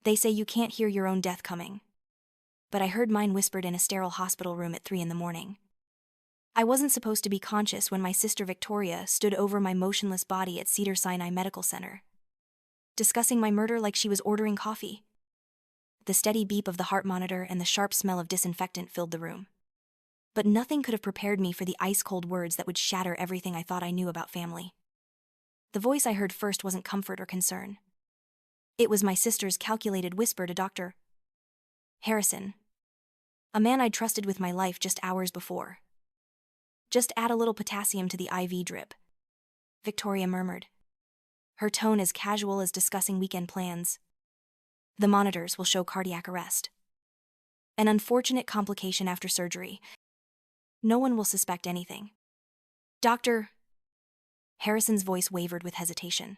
They say you can't hear your own death coming. But I heard mine whispered in a sterile hospital room at 3 in the morning. I wasn't supposed to be conscious when my sister Victoria stood over my motionless body at Cedars-Sinai Medical Center, discussing my murder like she was ordering coffee. The steady beep of the heart monitor and the sharp smell of disinfectant filled the room. But nothing could have prepared me for the ice-cold words that would shatter everything I thought I knew about family. The voice I heard first wasn't comfort or concern. It was my sister's calculated whisper to Dr. Harrison, a man I'd trusted with my life just hours before. "Just add a little potassium to the IV drip," Victoria murmured, her tone as casual as discussing weekend plans. "The monitors will show cardiac arrest. An unfortunate complication after surgery. No one will suspect anything." "Dr." Harrison's voice wavered with hesitation.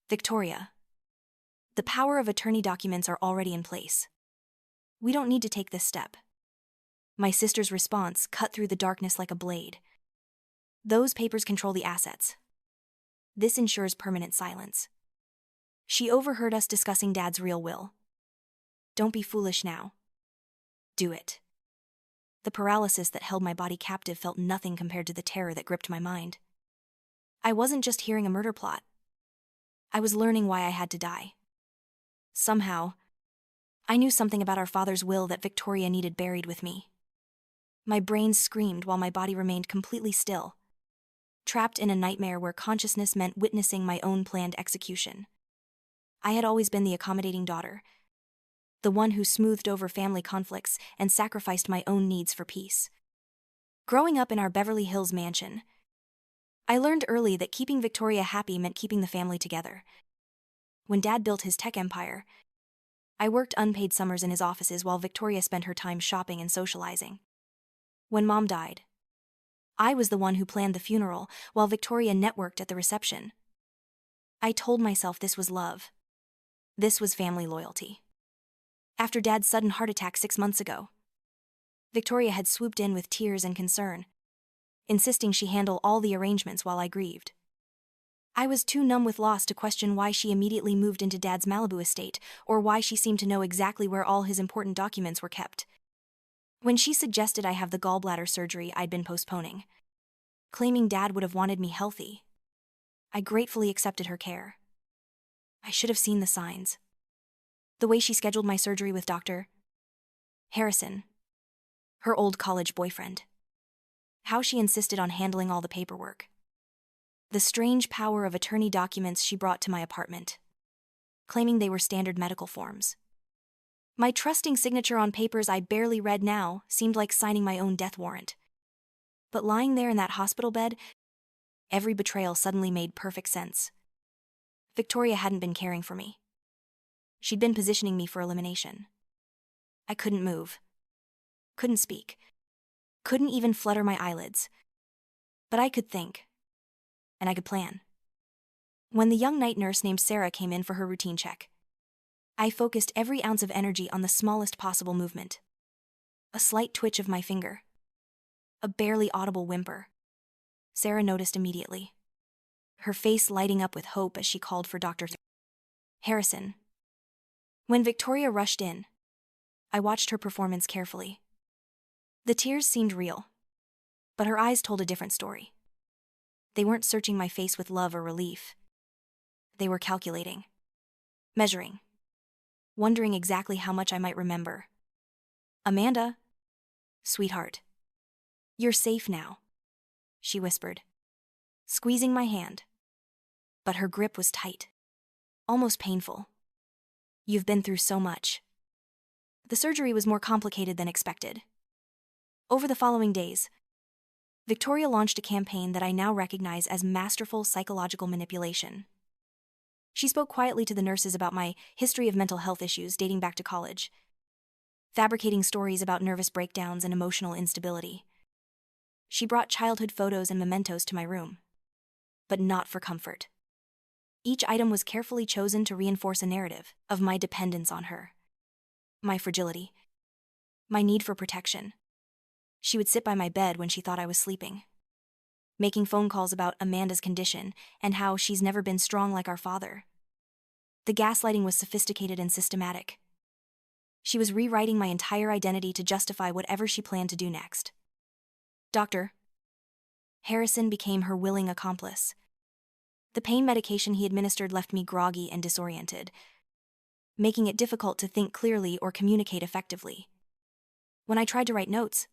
"Victoria, the power of attorney documents are already in place. We don't need to take this step." My sister's response cut through the darkness like a blade. "Those papers control the assets. This ensures permanent silence." She overheard us discussing Dad's real will. "Don't be foolish now. Do it." The paralysis that held my body captive felt nothing compared to the terror that gripped my mind. I wasn't just hearing a murder plot. I was learning why I had to die. Somehow, I knew something about our father's will that Victoria needed buried with me. My brain screamed while my body remained completely still, trapped in a nightmare where consciousness meant witnessing my own planned execution. I had always been the accommodating daughter, the one who smoothed over family conflicts and sacrificed my own needs for peace. Growing up in our Beverly Hills mansion, I learned early that keeping Victoria happy meant keeping the family together. When Dad built his tech empire, I worked unpaid summers in his offices while Victoria spent her time shopping and socializing. When Mom died, I was the one who planned the funeral while Victoria networked at the reception. I told myself this was love. This was family loyalty. After Dad's sudden heart attack 6 months ago, Victoria had swooped in with tears and concern, insisting she handle all the arrangements while I grieved. I was too numb with loss to question why she immediately moved into Dad's Malibu estate or why she seemed to know exactly where all his important documents were kept. When she suggested I have the gallbladder surgery I'd been postponing, claiming Dad would have wanted me healthy, I gratefully accepted her care. I should have seen the signs. The way she scheduled my surgery with Dr. Harrison, her old college boyfriend. How she insisted on handling all the paperwork. The strange power of attorney documents she brought to my apartment, claiming they were standard medical forms. My trusting signature on papers I barely read now seemed like signing my own death warrant. But lying there in that hospital bed, every betrayal suddenly made perfect sense. Victoria hadn't been caring for me. She'd been positioning me for elimination. I couldn't move. Couldn't speak. Couldn't even flutter my eyelids. But I could think. And I could plan. When the young night nurse named Sarah came in for her routine check, I focused every ounce of energy on the smallest possible movement. A slight twitch of my finger. A barely audible whimper. Sarah noticed immediately, her face lighting up with hope as she called for Dr. Harrison. When Victoria rushed in, I watched her performance carefully. The tears seemed real, but her eyes told a different story. They weren't searching my face with love or relief. They were calculating, measuring, wondering exactly how much I might remember. "Amanda, sweetheart, you're safe now," she whispered, squeezing my hand. But her grip was tight, almost painful. "You've been through so much." The surgery was more complicated than expected. Over the following days, Victoria launched a campaign that I now recognize as masterful psychological manipulation. She spoke quietly to the nurses about my history of mental health issues dating back to college, fabricating stories about nervous breakdowns and emotional instability. She brought childhood photos and mementos to my room, but not for comfort. Each item was carefully chosen to reinforce a narrative of my dependence on her, my fragility, my need for protection. She would sit by my bed when she thought I was sleeping, making phone calls about Amanda's condition and how she's never been strong like our father. The gaslighting was sophisticated and systematic. She was rewriting my entire identity to justify whatever she planned to do next. Dr. Harrison became her willing accomplice. The pain medication he administered left me groggy and disoriented, making it difficult to think clearly or communicate effectively. When I tried to write notes,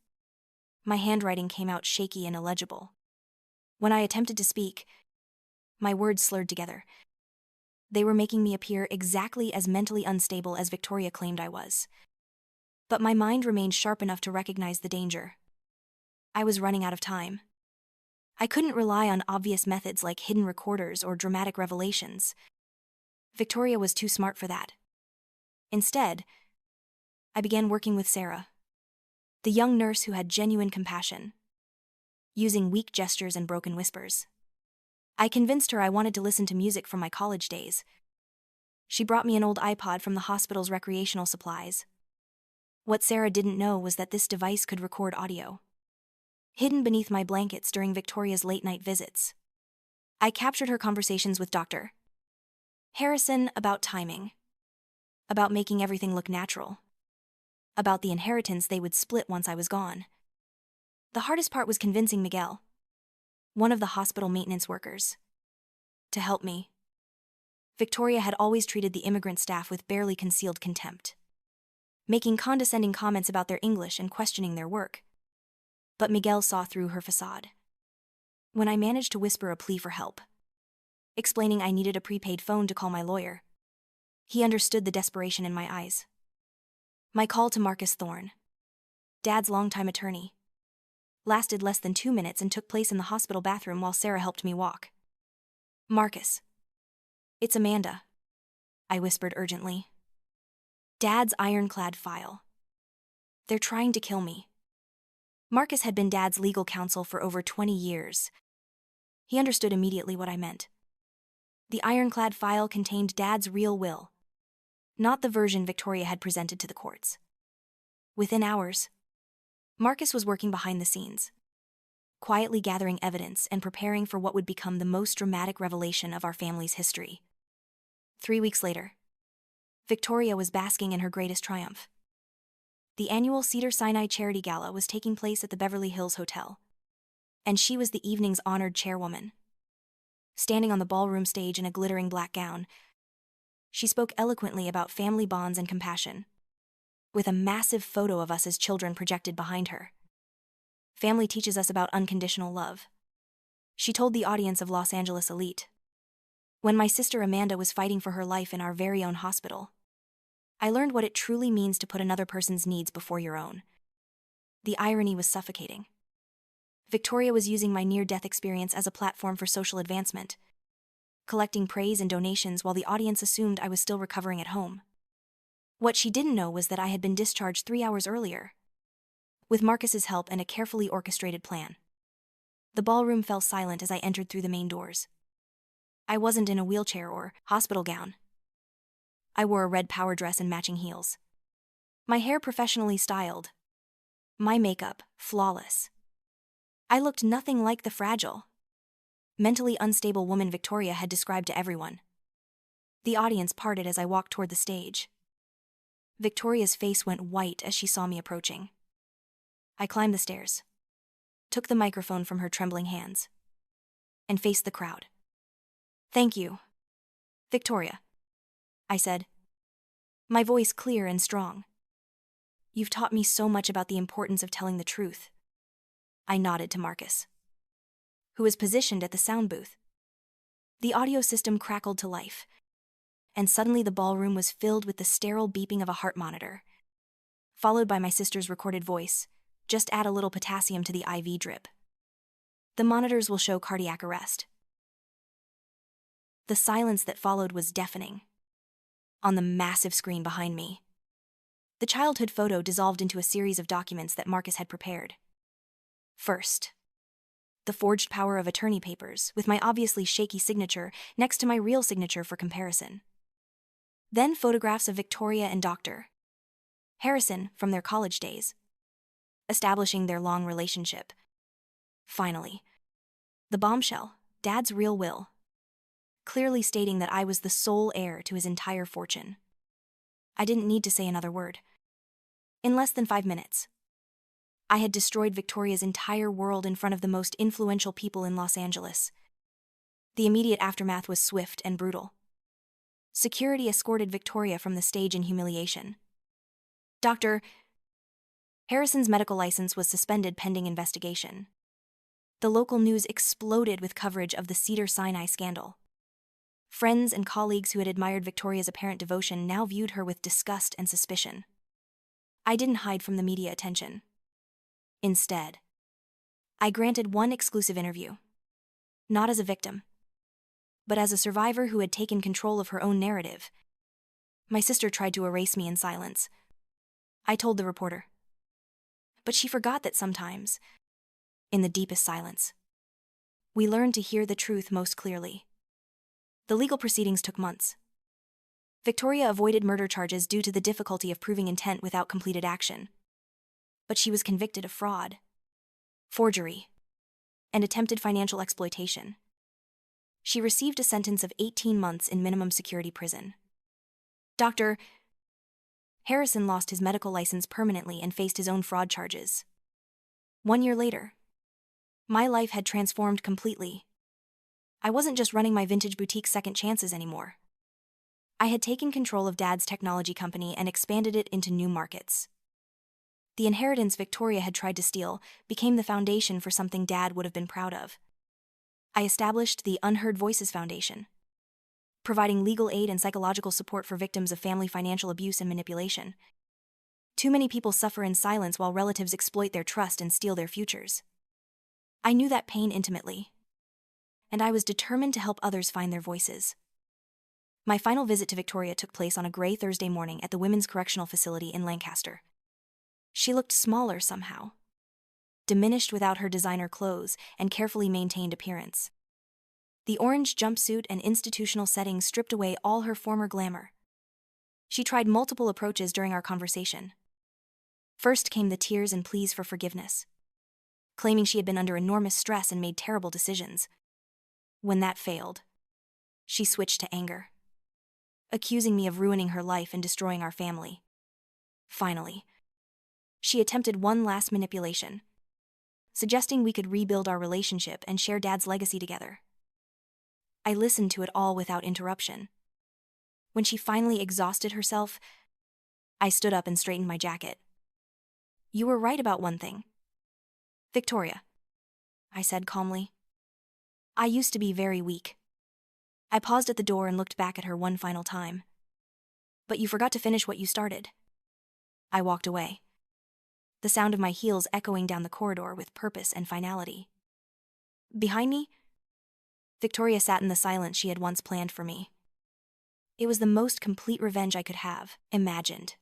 my handwriting came out shaky and illegible. When I attempted to speak, my words slurred together. They were making me appear exactly as mentally unstable as Victoria claimed I was. But my mind remained sharp enough to recognize the danger. I was running out of time. I couldn't rely on obvious methods like hidden recorders or dramatic revelations. Victoria was too smart for that. Instead, I began working with Sarah, the young nurse who had genuine compassion, using weak gestures and broken whispers. I convinced her I wanted to listen to music from my college days. She brought me an old iPod from the hospital's recreational supplies. What Sarah didn't know was that this device could record audio. Hidden beneath my blankets during Victoria's late-night visits, I captured her conversations with Dr. Harrison about timing, about making everything look natural, about the inheritance they would split once I was gone. The hardest part was convincing Miguel, one of the hospital maintenance workers, to help me. Victoria had always treated the immigrant staff with barely concealed contempt, making condescending comments about their English and questioning their work. But Miguel saw through her facade. When I managed to whisper a plea for help, explaining I needed a prepaid phone to call my lawyer, he understood the desperation in my eyes. My call to Marcus Thorne, Dad's longtime attorney, lasted less than 2 minutes and took place in the hospital bathroom while Sarah helped me walk. Marcus. It's Amanda, I whispered urgently. Dad's ironclad file. They're trying to kill me. Marcus had been Dad's legal counsel for over 20 years. He understood immediately what I meant. The ironclad file contained Dad's real will, not the version Victoria had presented to the courts. Within hours, Marcus was working behind the scenes, quietly gathering evidence and preparing for what would become the most dramatic revelation of our family's history. 3 weeks later, Victoria was basking in her greatest triumph. The annual Cedar-Sinai Charity Gala was taking place at the Beverly Hills Hotel, and she was the evening's honored chairwoman. Standing on the ballroom stage in a glittering black gown, she spoke eloquently about family bonds and compassion, with a massive photo of us as children projected behind her. Family teaches us about unconditional love, she told the audience of Los Angeles elite. When my sister Amanda was fighting for her life in our very own hospital, I learned what it truly means to put another person's needs before your own. The irony was suffocating. Victoria was using my near-death experience as a platform for social advancement, collecting praise and donations while the audience assumed I was still recovering at home. What she didn't know was that I had been discharged 3 hours earlier, with Marcus's help and a carefully orchestrated plan. The ballroom fell silent as I entered through the main doors. I wasn't in a wheelchair or hospital gown. I wore a red power dress and matching heels. My hair professionally styled. My makeup flawless. I looked nothing like the fragile, mentally unstable woman Victoria had described to everyone. The audience parted as I walked toward the stage. Victoria's face went white as she saw me approaching. I climbed the stairs, took the microphone from her trembling hands, and faced the crowd. Thank you, Victoria, I said, my voice clear and strong. You've taught me so much about the importance of telling the truth. I nodded to Marcus, who was positioned at the sound booth. The audio system crackled to life, and suddenly the ballroom was filled with the sterile beeping of a heart monitor, followed by my sister's recorded voice, just add a little potassium to the IV drip. The monitors will show cardiac arrest. The silence that followed was deafening. On the massive screen behind me, the childhood photo dissolved into a series of documents that Marcus had prepared. First, the forged power of attorney papers, with my obviously shaky signature next to my real signature for comparison. Then photographs of Victoria and Dr. Harrison from their college days, establishing their long relationship. Finally, the bombshell, Dad's real will. clearly stating that I was the sole heir to his entire fortune. I didn't need to say another word. In less than 5 minutes, I had destroyed Victoria's entire world in front of the most influential people in Los Angeles. The immediate aftermath was swift and brutal. Security escorted Victoria from the stage in humiliation. Dr. Harrison's medical license was suspended pending investigation. The local news exploded with coverage of the Cedars-Sinai scandal. Friends and colleagues who had admired Victoria's apparent devotion now viewed her with disgust and suspicion. I didn't hide from the media attention. Instead, I granted one exclusive interview. Not as a victim, but as a survivor who had taken control of her own narrative. My sister tried to erase me in silence. I told the reporter. But she forgot that sometimes, in the deepest silence, we learn to hear the truth most clearly. The legal proceedings took months. Victoria avoided murder charges due to the difficulty of proving intent without completed action. But she was convicted of fraud, forgery, and attempted financial exploitation. She received a sentence of 18 months in minimum security prison. Dr. Harrison lost his medical license permanently and faced his own fraud charges. 1 year later, my life had transformed completely. I wasn't just running my vintage boutique Second Chances anymore. I had taken control of Dad's technology company and expanded it into new markets. The inheritance Victoria had tried to steal became the foundation for something Dad would have been proud of. I established the Unheard Voices Foundation, providing legal aid and psychological support for victims of family financial abuse and manipulation. Too many people suffer in silence while relatives exploit their trust and steal their futures. I knew that pain intimately, and I was determined to help others find their voices. My final visit to Victoria took place on a gray Thursday morning at the Women's Correctional Facility in Lancaster. She looked smaller somehow, diminished without her designer clothes and carefully maintained appearance. The orange jumpsuit and institutional setting stripped away all her former glamour. She tried multiple approaches during our conversation. First came the tears and pleas for forgiveness, claiming she had been under enormous stress and made terrible decisions. When that failed, she switched to anger, accusing me of ruining her life and destroying our family. Finally, she attempted one last manipulation, suggesting we could rebuild our relationship and share Dad's legacy together. I listened to it all without interruption. When she finally exhausted herself, I stood up and straightened my jacket. "You were right about one thing, Victoria," I said calmly. "I used to be very weak." I paused at the door and looked back at her one final time. "But you forgot to finish what you started." I walked away, the sound of my heels echoing down the corridor with purpose and finality. Behind me, Victoria sat in the silence she had once planned for me. It was the most complete revenge I could have imagined.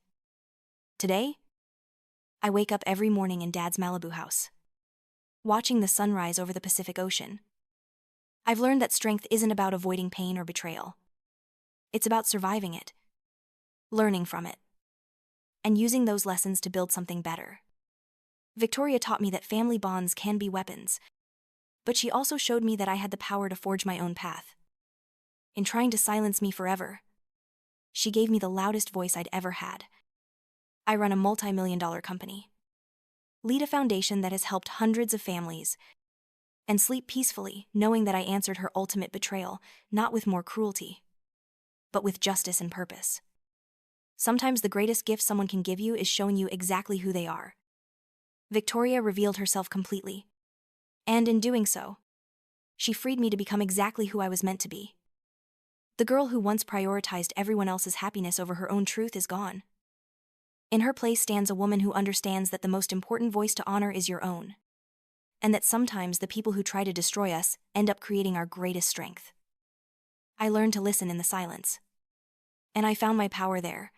Today, I wake up every morning in Dad's Malibu house, watching the sunrise over the Pacific Ocean. I've learned that strength isn't about avoiding pain or betrayal. It's about surviving it, learning from it, and using those lessons to build something better. Victoria taught me that family bonds can be weapons, but she also showed me that I had the power to forge my own path. In trying to silence me forever, she gave me the loudest voice I'd ever had. I run a multi-million-dollar company, lead a foundation that has helped hundreds of families, and sleep peacefully knowing that I answered her ultimate betrayal, not with more cruelty, but with justice and purpose. Sometimes the greatest gift someone can give you is showing you exactly who they are. Victoria revealed herself completely, and in doing so, she freed me to become exactly who I was meant to be. The girl who once prioritized everyone else's happiness over her own truth is gone. In her place stands a woman who understands that the most important voice to honor is your own, and that sometimes the people who try to destroy us end up creating our greatest strength. I learned to listen in the silence, and I found my power there,